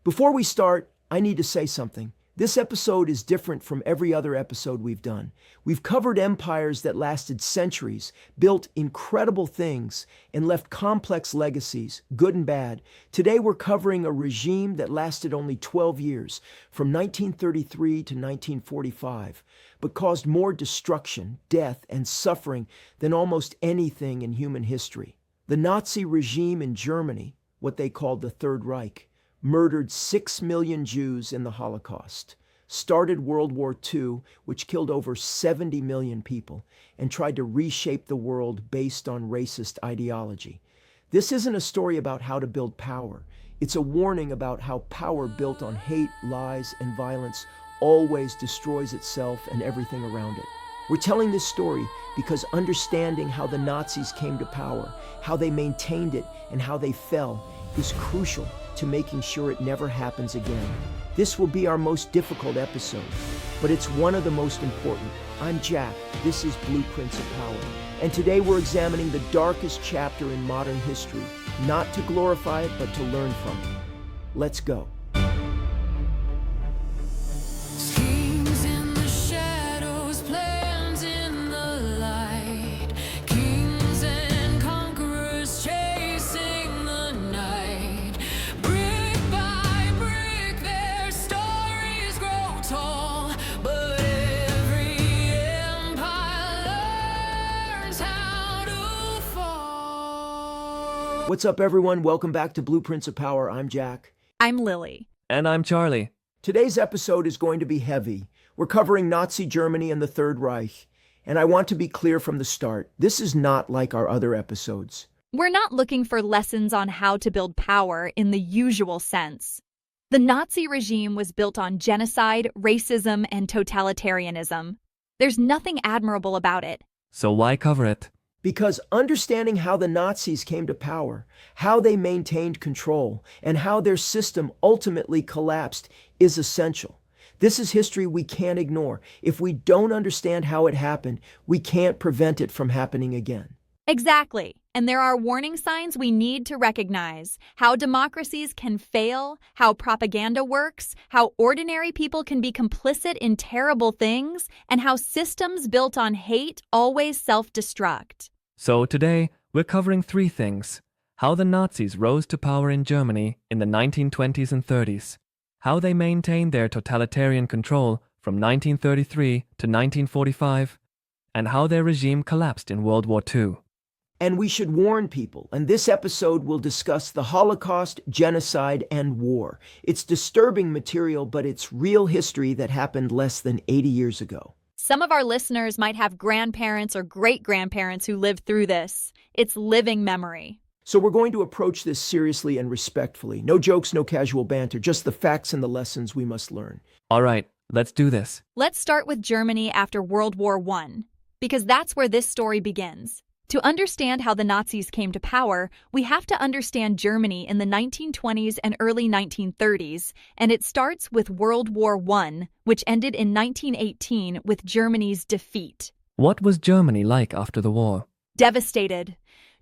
Before we start, I need to say something. This episode is different from every other episode we've done. We've covered empires that lasted centuries, built incredible things, and left complex legacies, good and bad. Today we're covering a regime that lasted only 12 years, from 1933 to 1945, but caused more destruction, death, and suffering than almost anything in human history. The Nazi regime in Germany, what they called the Third Reich, murdered 6 million Jews in the Holocaust, started World War II, which killed over 70 million people, and tried to reshape the world based on racist ideology. This isn't a story about how to build power. It's a warning about how power built on hate, lies, and violence always destroys itself and everything around it. We're telling this story because understanding how the Nazis came to power, how they maintained it, and how they fell is crucial to making sure it never happens again. This will be our most difficult episode, but it's one of the most important. I'm Jack, this is Blueprints of Power, and today we're examining the darkest chapter in modern history, not to glorify it, but to learn from it. Let's go. What's up, everyone? Welcome back to Blueprints of Power. I'm Jack. I'm Lily. And I'm Charlie. Today's episode is going to be heavy. We're covering Nazi Germany and the Third Reich. And I want to be clear from the start, this is not like our other episodes. We're not looking for lessons on how to build power in the usual sense. The Nazi regime was built on genocide, racism, and totalitarianism. There's nothing admirable about it. So why cover it? Because understanding how the Nazis came to power, how they maintained control, and how their system ultimately collapsed is essential. This is history we can't ignore. If we don't understand how it happened, we can't prevent it from happening again. Exactly. And there are warning signs we need to recognize: how democracies can fail, how propaganda works, how ordinary people can be complicit in terrible things, and how systems built on hate always self-destruct. So today, we're covering three things: how the Nazis rose to power in Germany in the 1920s and 30s, how they maintained their totalitarian control from 1933 to 1945, and how their regime collapsed in World War II. And we should warn people, and this episode will discuss the Holocaust, genocide, and war. It's disturbing material, but it's real history that happened less than 80 years ago. Some of our listeners might have grandparents or great-grandparents who lived through this. It's living memory. So we're going to approach this seriously and respectfully. No jokes, no casual banter, just the facts and the lessons we must learn. All right, let's do this. Let's start with Germany after World War I, because that's where this story begins. To understand how the Nazis came to power, we have to understand Germany in the 1920s and early 1930s, and it starts with World War I, which ended in 1918 with Germany's defeat. What was Germany like after the war? Devastated.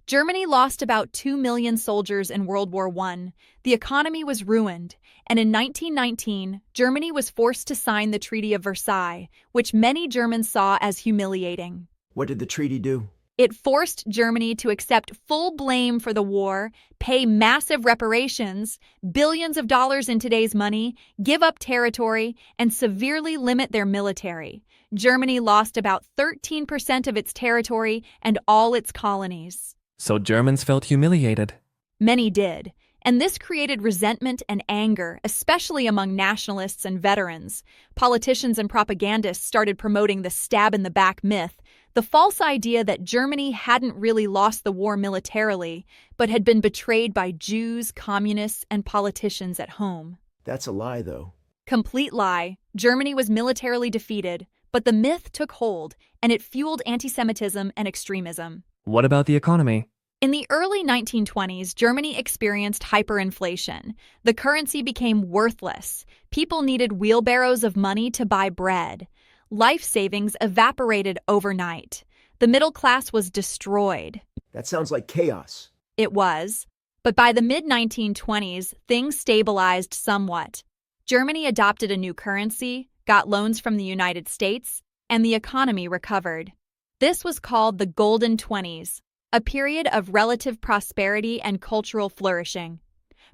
Germany lost about 2 million soldiers in World War I. The economy was ruined, and in 1919, Germany was forced to sign the Treaty of Versailles, which many Germans saw as humiliating. What did the treaty do? It forced Germany to accept full blame for the war, pay massive reparations, billions of dollars in today's money, give up territory, and severely limit their military. Germany lost about 13% of its territory and all its colonies. So Germans felt humiliated. Many did, and this created resentment and anger, especially among nationalists and veterans. Politicians and propagandists started promoting the stab-in-the-back myth, the false idea that Germany hadn't really lost the war militarily, but had been betrayed by Jews, communists, and politicians at home. That's a lie, though. Complete lie. Germany was militarily defeated, but the myth took hold, and it fueled anti-Semitism and extremism. What about the economy? In the early 1920s, Germany experienced hyperinflation. The currency became worthless. People needed wheelbarrows of money to buy bread. Life savings evaporated overnight. The middle class was destroyed. That sounds like chaos. It was. But by the mid-1920s, things stabilized somewhat. Germany adopted a new currency, got loans from the United States, and the economy recovered. This was called the Golden Twenties, a period of relative prosperity and cultural flourishing.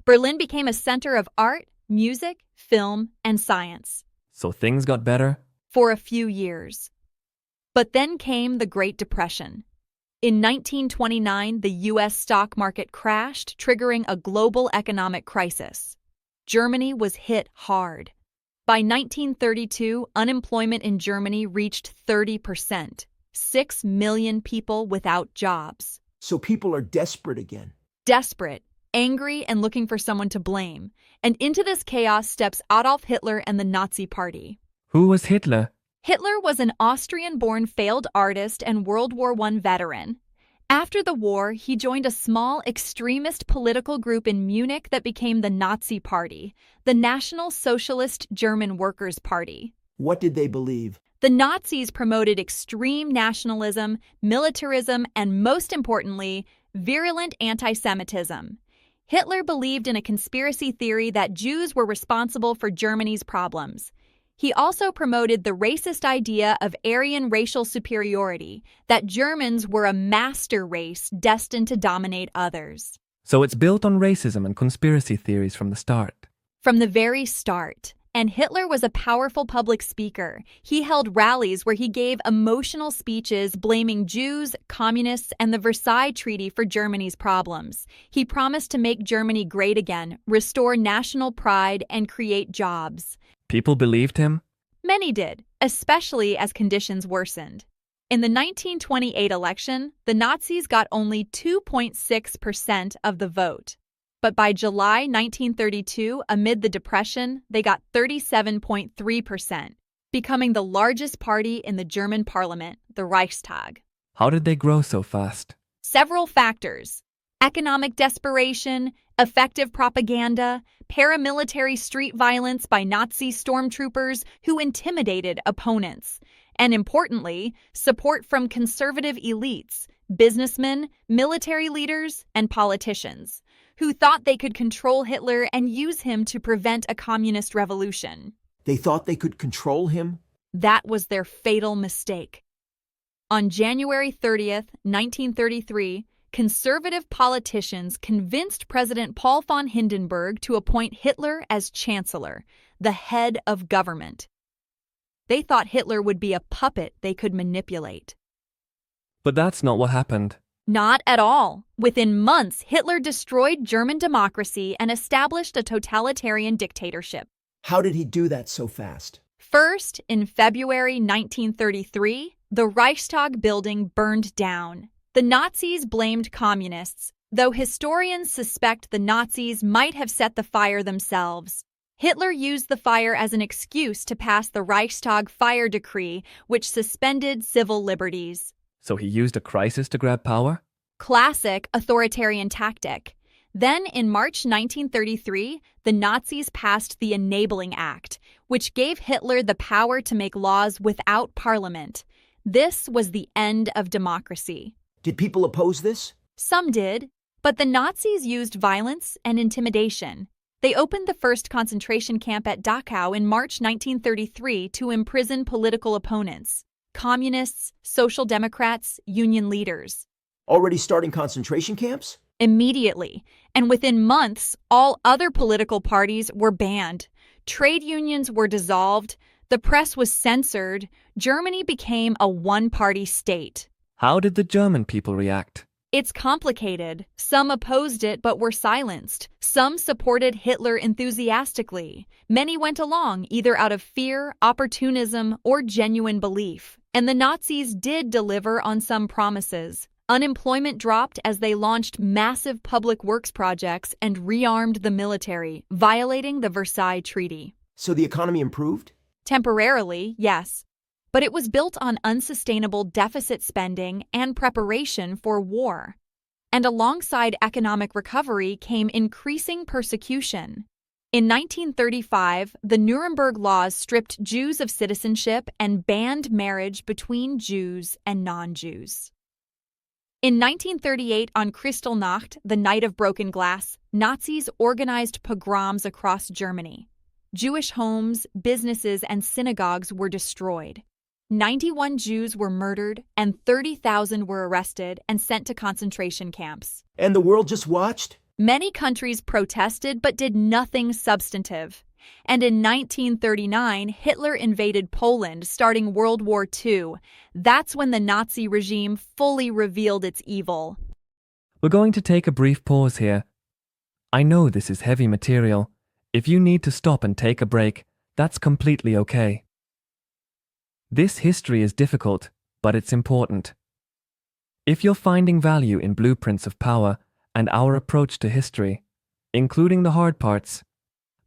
Berlin became a center of art, music, film, and science. So things got better? For a few years. But then came the Great Depression. In 1929, the U.S. stock market crashed, triggering a global economic crisis. Germany was hit hard. By 1932, unemployment in Germany reached 30%. 6 million people without jobs. So people are desperate again. Desperate, angry, and looking for someone to blame. And into this chaos steps Adolf Hitler and the Nazi Party. Who was Hitler? Hitler was an Austrian-born failed artist and World War I veteran. After the war, he joined a small extremist political group in Munich that became the Nazi Party, the National Socialist German Workers' Party. What did they believe? The Nazis promoted extreme nationalism, militarism, and most importantly, virulent anti-Semitism. Hitler believed in a conspiracy theory that Jews were responsible for Germany's problems. He also promoted the racist idea of Aryan racial superiority, that Germans were a master race destined to dominate others. So it's built on racism and conspiracy theories from the start. From the very start. And Hitler was a powerful public speaker. He held rallies where he gave emotional speeches blaming Jews, communists, and the Versailles Treaty for Germany's problems. He promised to make Germany great again, restore national pride, and create jobs. People believed him? Many did, especially as conditions worsened. In the 1928 election, the Nazis got only 2.6% of the vote. But by July 1932, amid the Depression, they got 37.3%, becoming the largest party in the German parliament, the Reichstag. How did they grow so fast? Several factors: economic desperation, effective propaganda, paramilitary street violence by Nazi stormtroopers who intimidated opponents, and importantly, support from conservative elites, businessmen, military leaders, and politicians, who thought they could control Hitler and use him to prevent a communist revolution. They thought they could control him? That was their fatal mistake. On January 30th, 1933, conservative politicians convinced President Paul von Hindenburg to appoint Hitler as chancellor, the head of government. They thought Hitler would be a puppet they could manipulate. But that's not what happened. Not at all. Within months, Hitler destroyed German democracy and established a totalitarian dictatorship. How did he do that so fast? First, in February 1933, the Reichstag building burned down. The Nazis blamed communists, though historians suspect the Nazis might have set the fire themselves. Hitler used the fire as an excuse to pass the Reichstag fire decree, which suspended civil liberties. So he used a crisis to grab power? Classic authoritarian tactic. Then, in March 1933, the Nazis passed the Enabling Act, which gave Hitler the power to make laws without parliament. This was the end of democracy. Did people oppose this? Some did, but the Nazis used violence and intimidation. They opened the first concentration camp at Dachau in March 1933 to imprison political opponents: communists, social democrats, union leaders. Already starting concentration camps? Immediately, and within months, all other political parties were banned. Trade unions were dissolved, the press was censored, Germany became a one-party state. How did the German people react? It's complicated. Some opposed it but were silenced. Some supported Hitler enthusiastically. Many went along either out of fear, opportunism, or genuine belief. And the Nazis did deliver on some promises. Unemployment dropped as they launched massive public works projects and rearmed the military, violating the Versailles Treaty. So the economy improved? Temporarily, yes. But it was built on unsustainable deficit spending and preparation for war. And alongside economic recovery came increasing persecution. In 1935, the Nuremberg Laws stripped Jews of citizenship and banned marriage between Jews and non-Jews. In 1938, on Kristallnacht, the Night of Broken Glass, Nazis organized pogroms across Germany. Jewish homes, businesses, and synagogues were destroyed. 91 Jews were murdered, and 30,000 were arrested and sent to concentration camps. And the world just watched? Many countries protested but did nothing substantive. And in 1939, Hitler invaded Poland, starting World War II. That's when the Nazi regime fully revealed its evil. We're going to take a brief pause here. I know this is heavy material. If you need to stop and take a break, that's completely okay. This history is difficult, but it's important. If you're finding value in blueprints of power and our approach to history, including the hard parts,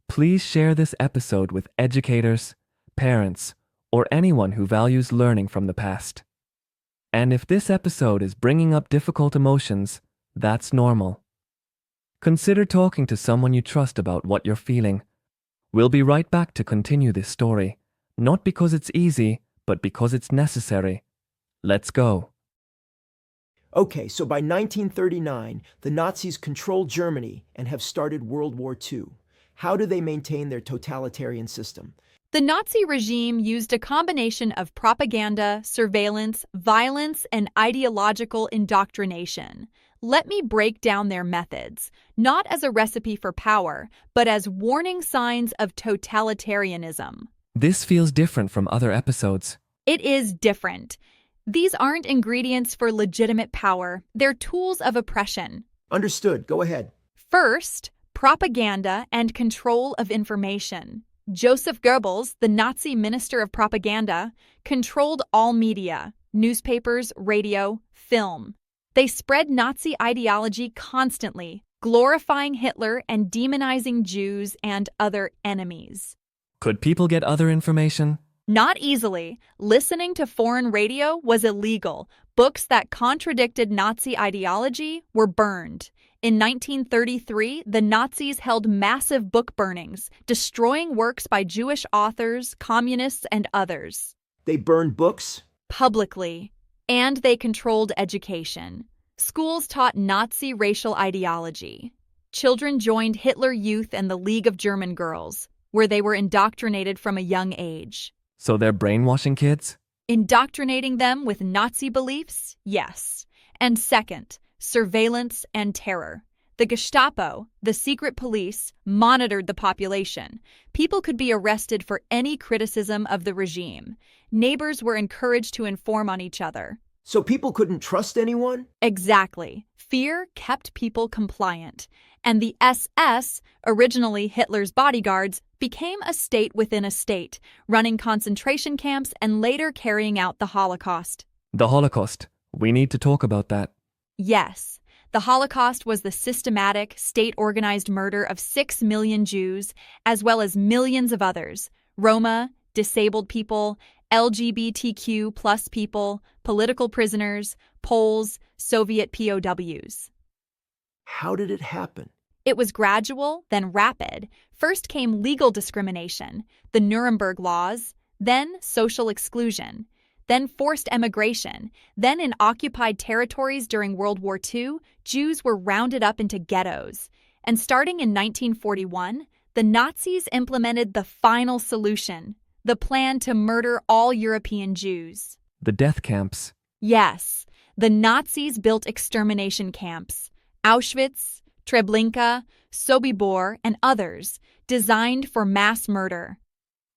please share this episode with educators, parents, or anyone who values learning from the past. And if this episode is bringing up difficult emotions, that's normal. Consider talking to someone you trust about what you're feeling. We'll be right back to continue this story, not because it's easy, but because it's necessary. Let's go. Okay, so by 1939, the Nazis control Germany and have started World War II. How do they maintain their totalitarian system? The Nazi regime used a combination of propaganda, surveillance, violence, and ideological indoctrination. Let me break down their methods, not as a recipe for power, but as warning signs of totalitarianism. This feels different from other episodes. It is different. These aren't ingredients for legitimate power. They're tools of oppression. Understood. Go ahead. First, propaganda and control of information. Joseph Goebbels, the Nazi minister of propaganda, controlled all media, newspapers, radio, film. They spread Nazi ideology constantly, glorifying Hitler and demonizing Jews and other enemies. Could people get other information? Not easily. Listening to foreign radio was illegal. Books that contradicted Nazi ideology were burned. In 1933, the Nazis held massive book burnings, destroying works by Jewish authors, communists, and others. They burned books? Publicly. And they controlled education. Schools taught Nazi racial ideology. Children joined Hitler Youth and the League of German Girls, where they were indoctrinated from a young age. So they're brainwashing kids? Indoctrinating them with Nazi beliefs? Yes. And second, surveillance and terror. The Gestapo, the secret police, monitored the population. People could be arrested for any criticism of the regime. Neighbors were encouraged to inform on each other. So people couldn't trust anyone? Exactly. Fear kept people compliant. And the SS, originally Hitler's bodyguards, became a state within a state, running concentration camps and later carrying out the Holocaust. The Holocaust. We need to talk about that. Yes. The Holocaust was the systematic, state-organized murder of 6 million Jews, as well as millions of others: Roma, disabled people, LGBTQ plus people, political prisoners, Poles, Soviet POWs. How did it happen? It was gradual, then rapid. First came legal discrimination, the Nuremberg laws, then social exclusion, then forced emigration, then in occupied territories during World War II, Jews were rounded up into ghettos. And starting in 1941, the Nazis implemented the final solution, the plan to murder all European Jews. The death camps. Yes, the Nazis built extermination camps, Auschwitz, Treblinka, Sobibor, and others, designed for mass murder.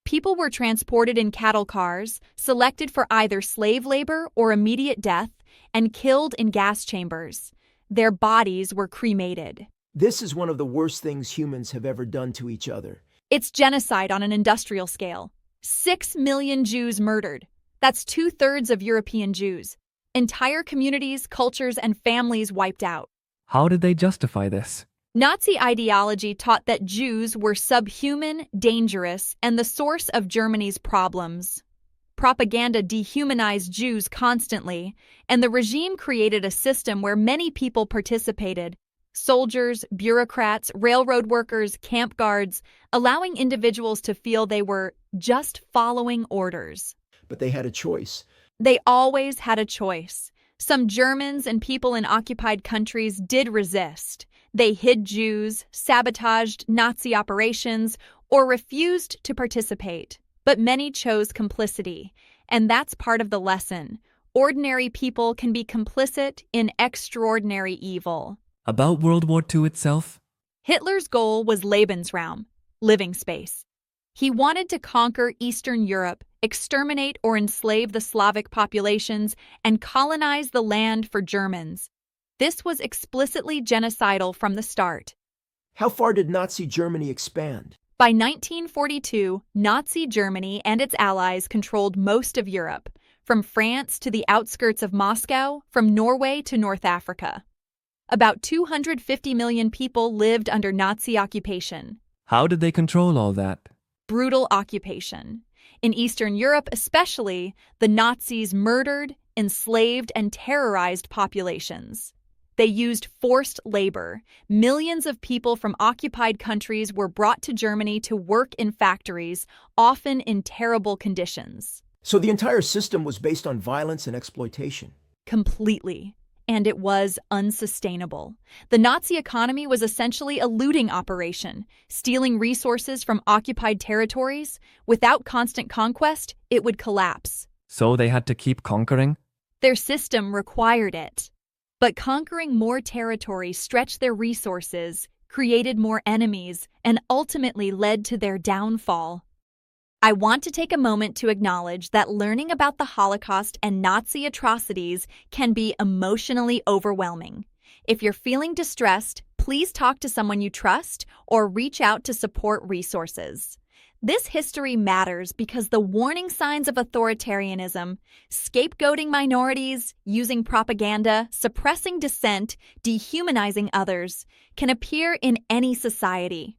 People were transported in cattle cars, selected for either slave labor or immediate death, and killed in gas chambers. Their bodies were cremated. This is one of the worst things humans have ever done to each other. It's genocide on an industrial scale. 6 million Jews murdered. That's 2/3 of European Jews. Entire communities, cultures, and families wiped out. How did they justify this? Nazi ideology taught that Jews were subhuman, dangerous, and the source of Germany's problems. Propaganda dehumanized Jews constantly, and the regime created a system where many people participated: soldiers, bureaucrats, railroad workers, camp guards, allowing individuals to feel they were just following orders. But they had a choice. They always had a choice: Some Germans and people in occupied countries did resist. They hid Jews, sabotaged Nazi operations, or refused to participate. But many chose complicity, and that's part of the lesson. Ordinary people can be complicit in extraordinary evil. About World War II itself? Hitler's goal was Lebensraum, living space. He wanted to conquer Eastern Europe, exterminate or enslave the Slavic populations, and colonize the land for Germans. This was explicitly genocidal from the start. How far did Nazi Germany expand? By 1942, Nazi Germany and its allies controlled most of Europe, from France to the outskirts of Moscow, from Norway to North Africa. About 250 million people lived under Nazi occupation. How did they control all that? Brutal occupation. In Eastern Europe especially, the Nazis murdered, enslaved, and terrorized populations. They used forced labor. Millions of people from occupied countries were brought to Germany to work in factories, often in terrible conditions. So the entire system was based on violence and exploitation. Completely. And it was unsustainable. The Nazi economy was essentially a looting operation, stealing resources from occupied territories. Without constant conquest, it would collapse. So they had to keep conquering? Their system required it. But conquering more territory stretched their resources, created more enemies, and ultimately led to their downfall. I want to take a moment to acknowledge that learning about the Holocaust and Nazi atrocities can be emotionally overwhelming. If you're feeling distressed, please talk to someone you trust or reach out to support resources. This history matters because the warning signs of authoritarianism, scapegoating minorities, using propaganda, suppressing dissent, dehumanizing others, can appear in any society.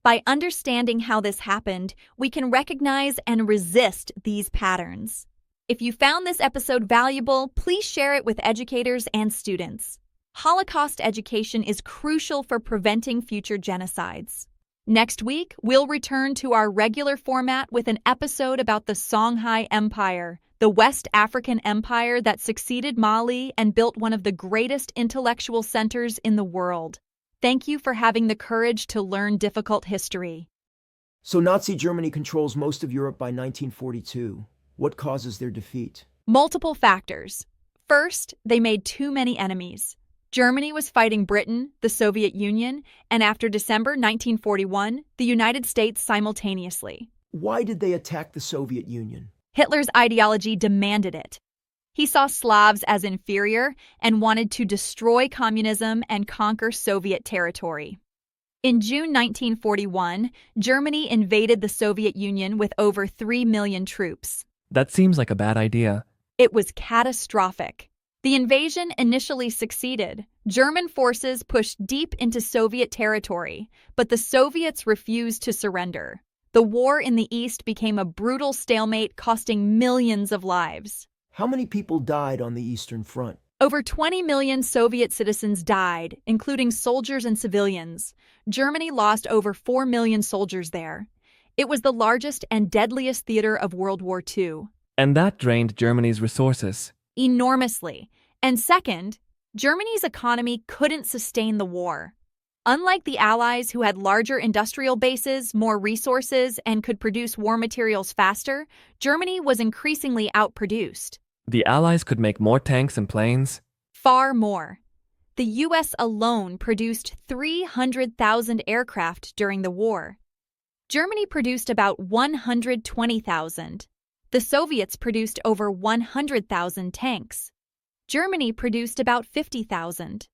By understanding how this happened, we can recognize and resist these patterns. If you found this episode valuable, please share it with educators and students. Holocaust education is crucial for preventing future genocides. Next week, we'll return to our regular format with an episode about the Songhai Empire, the West African empire that succeeded Mali and built one of the greatest intellectual centers in the world. Thank you for having the courage to learn difficult history. So Nazi Germany controls most of Europe by 1942. What causes their defeat? Multiple factors. First, they made too many enemies. Germany was fighting Britain, the Soviet Union, and after December 1941, the United States simultaneously. Why did they attack the Soviet Union? Hitler's ideology demanded it. He saw Slavs as inferior and wanted to destroy communism and conquer Soviet territory. In June 1941, Germany invaded the Soviet Union with over 3 million troops. That seems like a bad idea. It was catastrophic. The invasion initially succeeded. German forces pushed deep into Soviet territory, but the Soviets refused to surrender. The war in the East became a brutal stalemate, costing millions of lives. How many people died on the Eastern Front? Over 20 million Soviet citizens died, including soldiers and civilians. Germany lost over 4 million soldiers there. It was the largest and deadliest theater of World War II. And that drained Germany's resources. Enormously. And second, Germany's economy couldn't sustain the war. Unlike the Allies, who had larger industrial bases, more resources, and could produce war materials faster, Germany was increasingly outproduced. The Allies could make more tanks and planes? Far more. The U.S. alone produced 300,000 aircraft during the war. Germany produced about 120,000. The Soviets produced over 100,000 tanks. Germany produced about 50,000.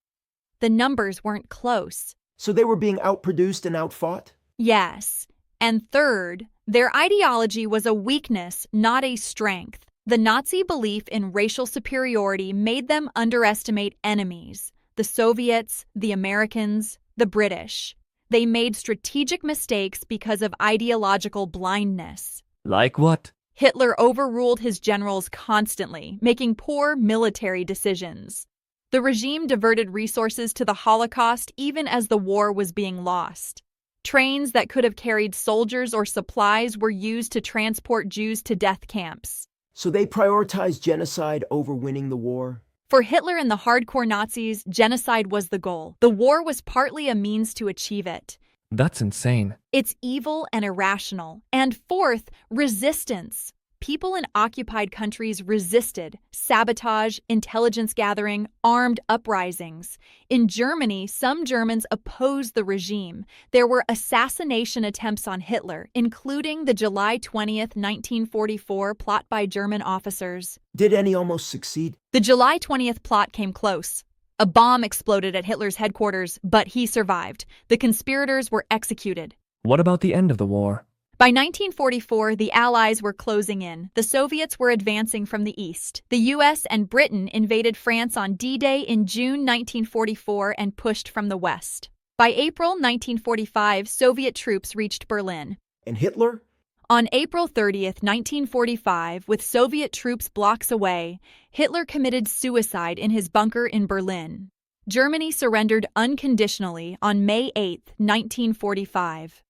The numbers weren't close. So they were being outproduced and outfought? Yes. And third, their ideology was a weakness, not a strength. The Nazi belief in racial superiority made them underestimate enemies: the Soviets, the Americans, the British. They made strategic mistakes because of ideological blindness. Like what? Hitler overruled his generals constantly, making poor military decisions. The regime diverted resources to the Holocaust even as the war was being lost. Trains that could have carried soldiers or supplies were used to transport Jews to death camps. So they prioritized genocide over winning the war? For Hitler and the hardcore Nazis, genocide was the goal. The war was partly a means to achieve it. That's insane. It's evil and irrational. And fourth, resistance. People in occupied countries resisted sabotage, intelligence gathering, armed uprisings. In Germany, some Germans opposed the regime. There were assassination attempts on Hitler, including the July 20th, 1944 plot by German officers. Did any almost succeed? The July 20th plot came close. A bomb exploded at Hitler's headquarters, but he survived. The conspirators were executed. What about the end of the war? By 1944, the Allies were closing in. The Soviets were advancing from the east. The US and Britain invaded France on D-Day in June 1944 and pushed from the west. By April 1945, Soviet troops reached Berlin. And Hitler? On April 30th, 1945, with Soviet troops blocks away, Hitler committed suicide in his bunker in Berlin. Germany surrendered unconditionally on May 8, 1945.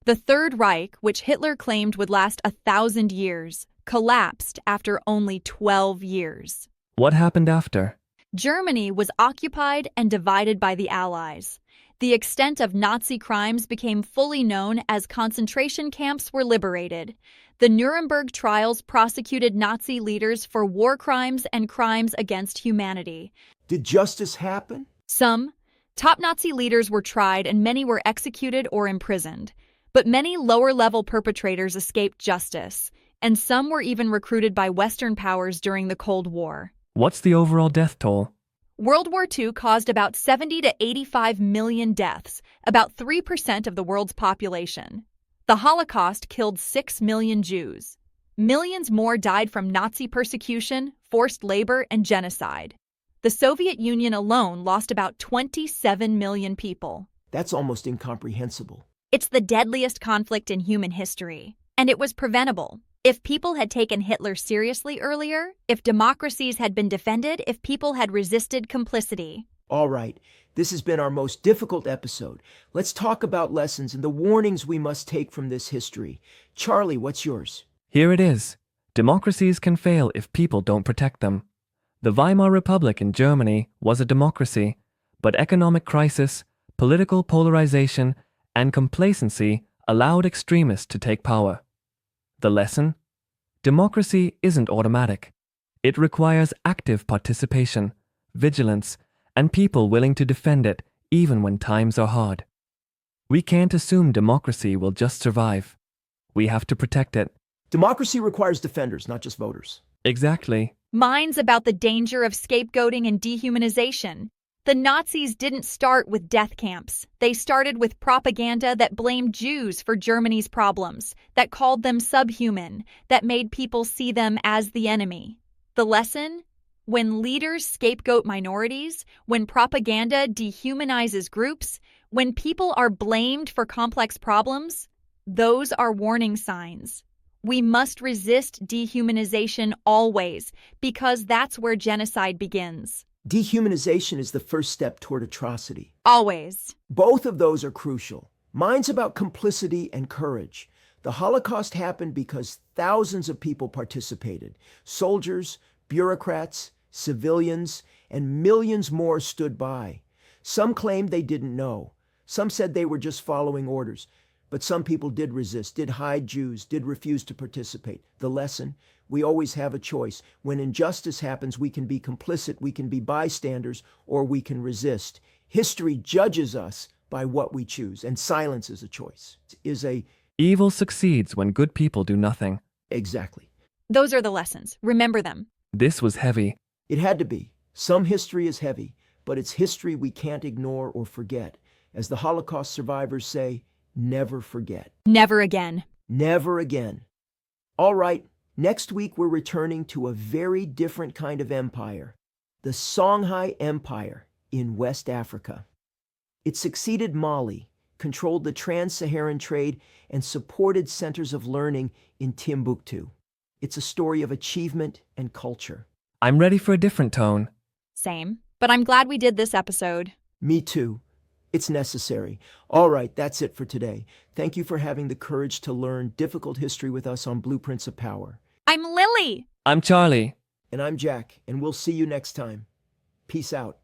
The Third Reich, which Hitler claimed would last 1,000 years, collapsed after only 12 years. What happened after? Germany was occupied and divided by the Allies. The extent of Nazi crimes became fully known as concentration camps were liberated. The Nuremberg trials prosecuted Nazi leaders for war crimes and crimes against humanity. Did justice happen? Some top Nazi leaders were tried and many were executed or imprisoned. But many lower-level perpetrators escaped justice, and some were even recruited by Western powers during the Cold War. What's the overall death toll? World War II caused about 70 to 85 million deaths, about 3% of the world's population. The Holocaust killed 6 million Jews. Millions more died from Nazi persecution, forced labor, and genocide. The Soviet Union alone lost about 27 million people. That's almost incomprehensible. It's the deadliest conflict in human history, and it was preventable. If people had taken Hitler seriously earlier, if democracies had been defended, if people had resisted complicity. All right, this has been our most difficult episode. Let's talk about lessons and the warnings we must take from this history. Charlie, what's yours? Here it is. Democracies can fail if people don't protect them. The Weimar Republic in Germany was a democracy, but economic crisis, political polarization, and complacency allowed extremists to take power. The lesson? Democracy isn't automatic. It requires active participation, vigilance, and people willing to defend it even when times are hard. We can't assume democracy will just survive. We have to protect it. Democracy requires defenders, not just voters. Exactly. Minds about the danger of scapegoating and dehumanization. The Nazis didn't start with death camps. They started with propaganda that blamed Jews for Germany's problems, that called them subhuman, that made people see them as the enemy. The lesson? When leaders scapegoat minorities, when propaganda dehumanizes groups, when people are blamed for complex problems, those are warning signs. We must resist dehumanization always, because that's where genocide begins. Dehumanization is the first step toward atrocity. Always. Both of those are crucial. Mine's about complicity and courage. The Holocaust happened because thousands of people participated. Soldiers, bureaucrats, civilians, and millions more stood by. Some claimed they didn't know. Some said they were just following orders. But some people did resist, did hide Jews, did refuse to participate. The lesson? We always have a choice. When injustice happens, we can be complicit, we can be bystanders, or we can resist. History judges us by what we choose, and silence is a choice. Evil succeeds when good people do nothing. Exactly. Those are the lessons. Remember them. This was heavy. It had to be. Some history is heavy, but it's history we can't ignore or forget. As the Holocaust survivors say, never forget. Never again. Never again. All right, next week we're returning to a very different kind of empire, the Songhai Empire in West Africa. It succeeded Mali, controlled the trans-Saharan trade, and supported centers of learning in Timbuktu. It's a story of achievement and culture. I'm ready for a different tone. Same. But I'm glad we did this episode. Me too. It's necessary. All right, that's it for today. Thank you for having the courage to learn difficult history with us on Blueprints of Power. I'm Lily. I'm Charlie. And I'm Jack, and we'll see you next time. Peace out.